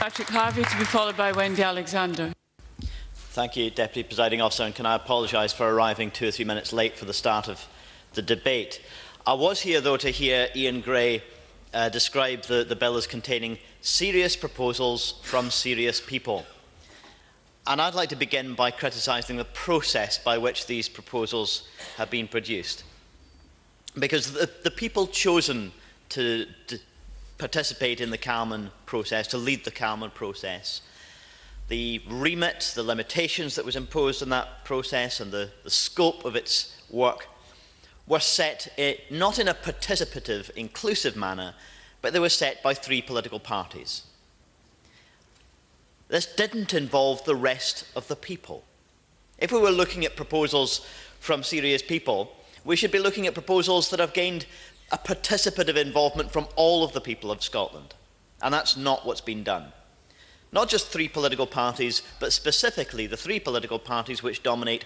Patrick Harvie, to be followed by Wendy Alexander. Thank you, Deputy Presiding Officer, and can I apologise for arriving 2 or 3 minutes late for the start of the debate. I was here, though, to hear Ian Gray describe the bill as containing serious proposals from serious people. And I'd like to begin by criticising the process by which these proposals have been produced. Because the people chosen to participate in the Calman process, to lead the Calman process, the remit, the limitations that was imposed on that process and the scope of its work were set not in a participative, inclusive manner, but they were set by 3 political parties. This didn't involve the rest of the people. If we were looking at proposals from serious people, we should be looking at proposals that have gained a participative involvement from all of the people of Scotland. And that's not what's been done. Not just 3 political parties, but specifically the 3 political parties which dominate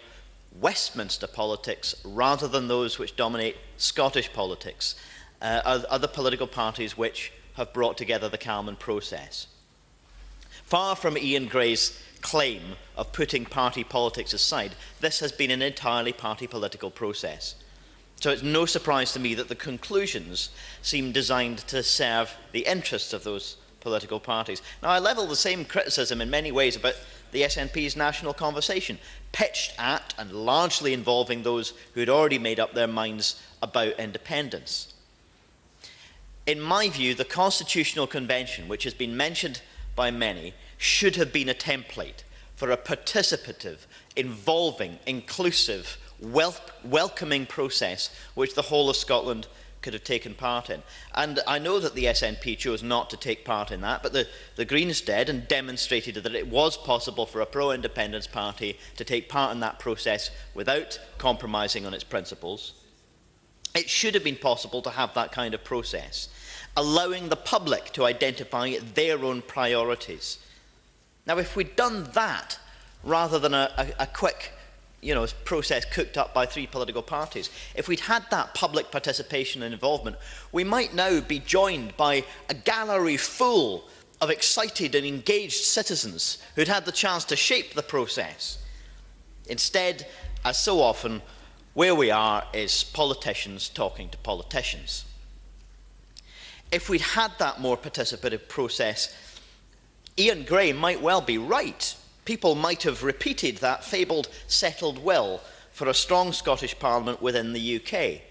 Westminster politics rather than those which dominate Scottish politics, are the political parties which have brought together the Calman process. Far from Ian Gray's claim of putting party politics aside, this has been an entirely party political process. So it's no surprise to me that the conclusions seem designed to serve the interests of those political parties. Now, I level the same criticism in many ways about the SNP's national conversation, pitched at and largely involving those who had already made up their minds about independence. In my view, the Constitutional Convention, which has been mentioned by many, should have been a template for a participative, involving, inclusive, welcoming process which the whole of Scotland could have taken part in. And I know that the SNP chose not to take part in that, but the Greens did and demonstrated that it was possible for a pro-independence party to take part in that process without compromising on its principles. It should have been possible to have that kind of process, allowing the public to identify their own priorities. Now, if we'd done that, rather than a quick process cooked up by 3 political parties, if we'd had that public participation and involvement, we might now be joined by a gallery full of excited and engaged citizens who'd had the chance to shape the process. Instead, as so often, where we are is politicians talking to politicians. If we'd had that more participative process, Ian Gray might well be right. People might have repeated that fabled settled will for a strong Scottish Parliament within the UK.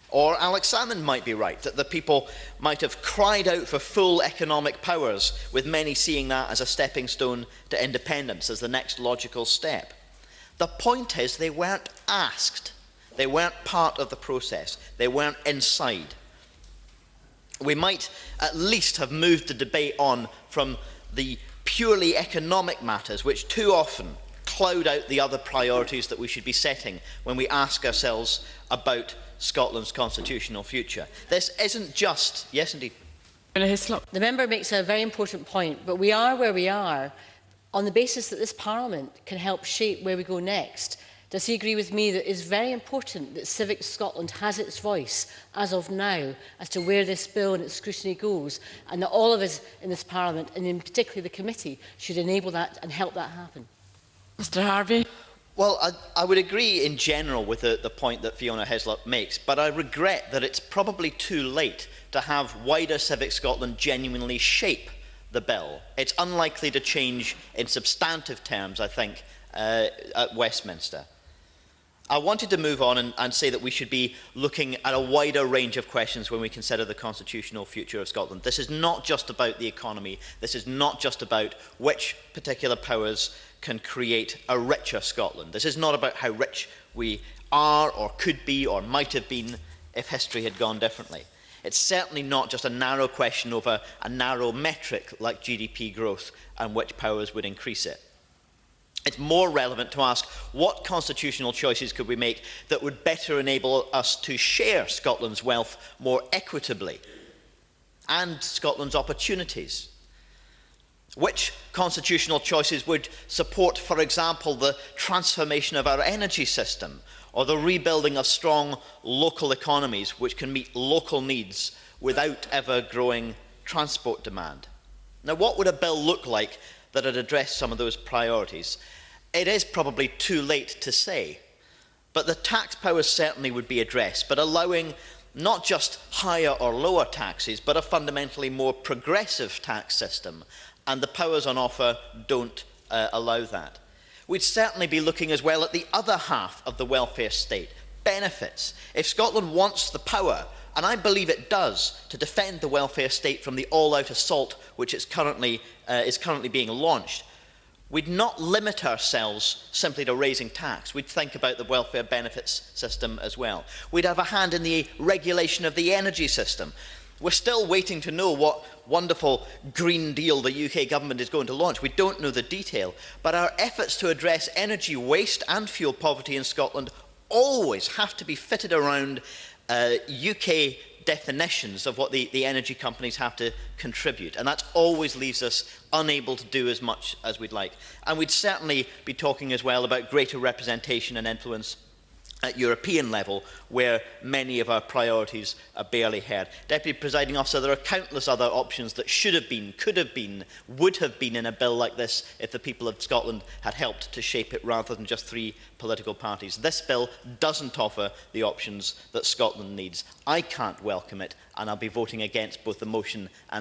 Or Alex Salmond might be right, that the people might have cried out for full economic powers, with many seeing that as a stepping stone to independence, as the next logical step. The point is, they weren't asked. They weren't part of the process. They weren't inside. We might at least have moved the debate on from the purely economic matters, which too often cloud out the other priorities that we should be setting when we ask ourselves about Scotland's constitutional future. This isn't just... Yes, indeed. The member makes a very important point, but we are where we are on the basis that this Parliament can help shape where we go next. Does he agree with me that it is very important that Civic Scotland has its voice, as of now, as to where this bill and its scrutiny goes, and that all of us in this Parliament, and in particular the committee, should enable that and help that happen? Mr Harvie. Well, I would agree in general with the point that Fiona Hislop makes, but I regret that it's probably too late to have wider Civic Scotland genuinely shape the bill. It's unlikely to change in substantive terms, I think, at Westminster. I wanted to move on and say that we should be looking at a wider range of questions when we consider the constitutional future of Scotland. This is not just about the economy. This is not just about which particular powers can create a richer Scotland. This is not about how rich we are or could be or might have been if history had gone differently. It's certainly not just a narrow question over a narrow metric like GDP growth and which powers would increase it. It's more relevant to ask what constitutional choices could we make that would better enable us to share Scotland's wealth more equitably and Scotland's opportunities. Which constitutional choices would support, for example, the transformation of our energy system or the rebuilding of strong local economies which can meet local needs without ever growing transport demand? Now, what would a bill look like that had addressed some of those priorities? It is probably too late to say, but the tax powers certainly would be addressed, but allowing not just higher or lower taxes, but a fundamentally more progressive tax system, and the powers on offer don't allow that. We'd certainly be looking as well at the other half of the welfare state, benefits. If Scotland wants the power, and I believe it does, to defend the welfare state from the all-out assault which is currently being launched, we'd not limit ourselves simply to raising tax. We'd think about the welfare benefits system as well. We'd have a hand in the regulation of the energy system. We're still waiting to know what wonderful Green Deal the UK government is going to launch. We don't know the detail, but our efforts to address energy waste and fuel poverty in Scotland always have to be fitted around UK definitions of what the energy companies have to contribute, and that always leaves us unable to do as much as we'd like. And we'd certainly be talking as well about greater representation and influence at European level, where many of our priorities are barely heard. Deputy Presiding Officer, there are countless other options that should have been, could have been, would have been in a bill like this if the people of Scotland had helped to shape it rather than just 3 political parties. This bill doesn't offer the options that Scotland needs. I can't welcome it, and I'll be voting against both the motion and